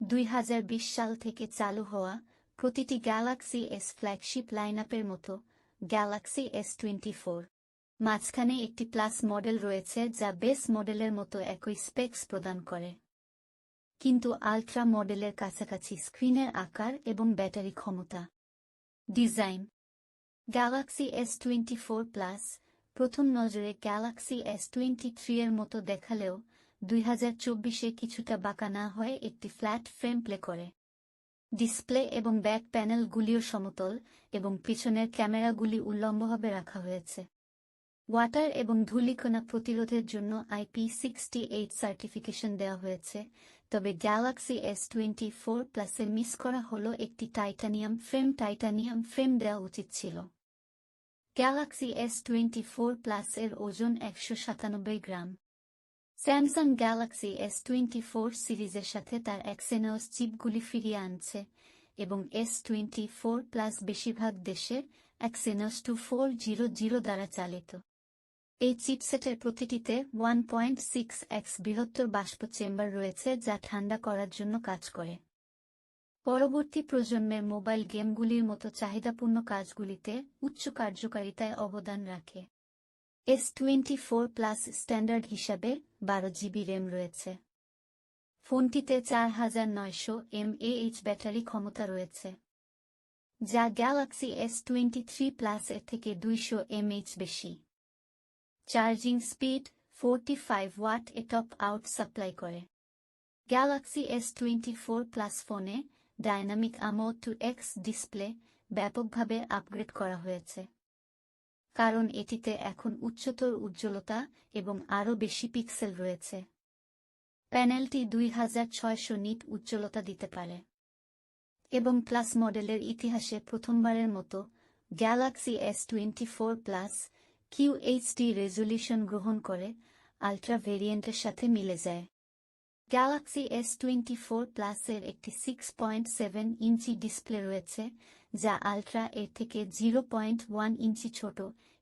2020 সাল থেকে চালু হওয়া প্রতিটি গ্যালাক্সি এস ফ্ল্যাগশিপ লাইনআপের মতো গ্যালাক্সি S24 মাঝখানে একটি প্লাস মডেল রয়েছে যা বেস মডেলের মতো একই স্পেকস প্রদান করে, কিন্তু আলট্রা মডেলের কাছাকাছি স্ক্রিনের আকার এবং ব্যাটারি ক্ষমতা। ডিজাইন গ্যালাক্সি S24 প্লাস প্রথম নজরে গ্যালাক্সি S23 এর মতো দেখালেও 2024-এ কিছুটা বাঁকা না হয়ে একটি ফ্ল্যাট ফ্রেম প্লে করে। ডিসপ্লে এবং ব্যাক প্যানেলগুলিও সমতল এবং পিছনের ক্যামেরাগুলি উল্লম্বভাবে রাখা হয়েছে। ওয়াটার এবং ধূলিকণা প্রতিরোধের জন্য IP68 সার্টিফিকেশন দেওয়া হয়েছে, তবে গ্যালাক্সি S24 প্লাসের মিস করা হলো একটি টাইটানিয়াম ফ্রেম দেওয়া উচিত ছিল। গ্যালাক্সি S24 প্লাস এর ওজন 197 গ্রাম। স্যামসাং গ্যালাক্সি S24 সিরিজের সাথে তার এক্সিনোস চিপগুলি ফিরিয়ে আনছে এবং S24 প্লাস বেশিরভাগ দেশের এক্সিনোস 2400 দ্বারা চালিত। এই চিপসেটের প্রতিটিতে 1.6x বৃহত্তর বাষ্প চেম্বার রয়েছে যা ঠান্ডা করার জন্য কাজ করে। পরবর্তী প্রজন্মের মোবাইল গেমগুলির মতো চাহিদাপূর্ণ কাজগুলিতে উচ্চ কার্যকারিতায় অবদান রাখে। S24 প্লাস স্ট্যান্ডার্ড হিসাবে 12 GB র্যাম রয়েছে। ফোনটিতে 4900 mAh ব্যাটারি ক্ষমতা রয়েছে, যা গ্যালাক্সি S23 প্লাস এর থেকে 200 mAh বেশি। চার্জিং স্পিড 45 ওয়াট এ টপ আউট সাপ্লাই করে। গ্যালাক্সি S24 প্লাস ফোনে ডাইনামিক AMOLED 2X ডিসপ্লে ব্যাপকভাবে আপগ্রেড করা হয়েছে, কারণ এটিতে এখন উচ্চতর উজ্জ্বলতা এবং আরও বেশি পিক্সেল রয়েছে। প্যানেলটি 2600 নিট উজ্জ্বলতা দিতে পারে এবং প্লাস মডেলের ইতিহাসে প্রথমবারের মতো Galaxy S24 plus QHD resolution গ্রহণ করে আল্ট্রা ভেরিয়েন্টের সাথে মিলে যায়। গ্যালাক্সি S24 প্লাসের একটি 6.7 ইঞ্চি ডিসপ্লে রয়েছে, যা আল্ট্রা এর থেকে 0.1 ইঞ্চি ছোট।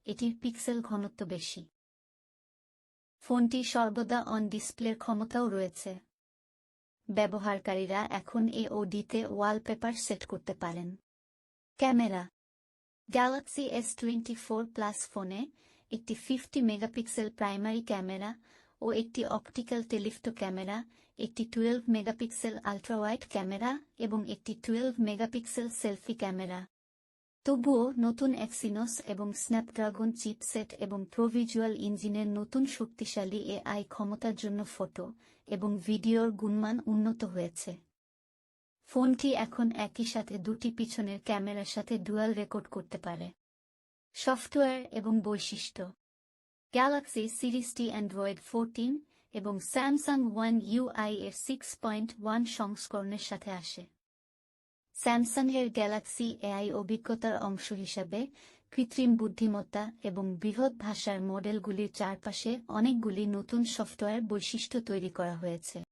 এটির পিক্সেল ঘনত্ব বেশি। ফোনটি সর্বদা অন ডিসপ্লের ক্ষমতাও রয়েছে। ব্যবহারকারীরা এখন AOD-তে ওয়ালপেপার সেট করতে পারেন। ক্যামেরা গ্যালাক্সি S24 প্লাস ফোনে একটি 50 মেগাপিক্সেল প্রাইমারি ক্যামেরা ও একটি অপটিক্যাল টেলিফটো ক্যামেরা, একটি 12 মেগাপিক্সেল আল্ট্রাওয়াইড ক্যামেরা এবং একটি 12 মেগাপিক্সেল সেলফি ক্যামেরা। তবুও নতুন এক্সিনোস এবং স্ন্যাপড্রাগন চিপসেট এবং প্রোভিজুয়াল ইঞ্জিনের নতুন শক্তিশালী AI ক্ষমতার জন্য ফটো এবং ভিডিওর গুণমান উন্নত হয়েছে। ফোনটি এখন একই সাথে দুটি পিছনের ক্যামেরার সাথে ডুয়াল রেকর্ড করতে পারে। সফটওয়্যার এবং বৈশিষ্ট্য গ্যালাক্সি সিরিজটি অ্যান্ড্রয়েড 14 এবং স্যামসাং ওয়ান UI এর 6.1 সংস্করণের সাথে আসে। স্যামসাংয়ের গ্যালাক্সি AI অভিজ্ঞতার অংশ হিসাবে কৃত্রিম বুদ্ধিমত্তা এবং বৃহৎ ভাষার মডেলগুলির চারপাশে অনেকগুলি নতুন সফটওয়্যার বৈশিষ্ট্য তৈরি করা হয়েছে।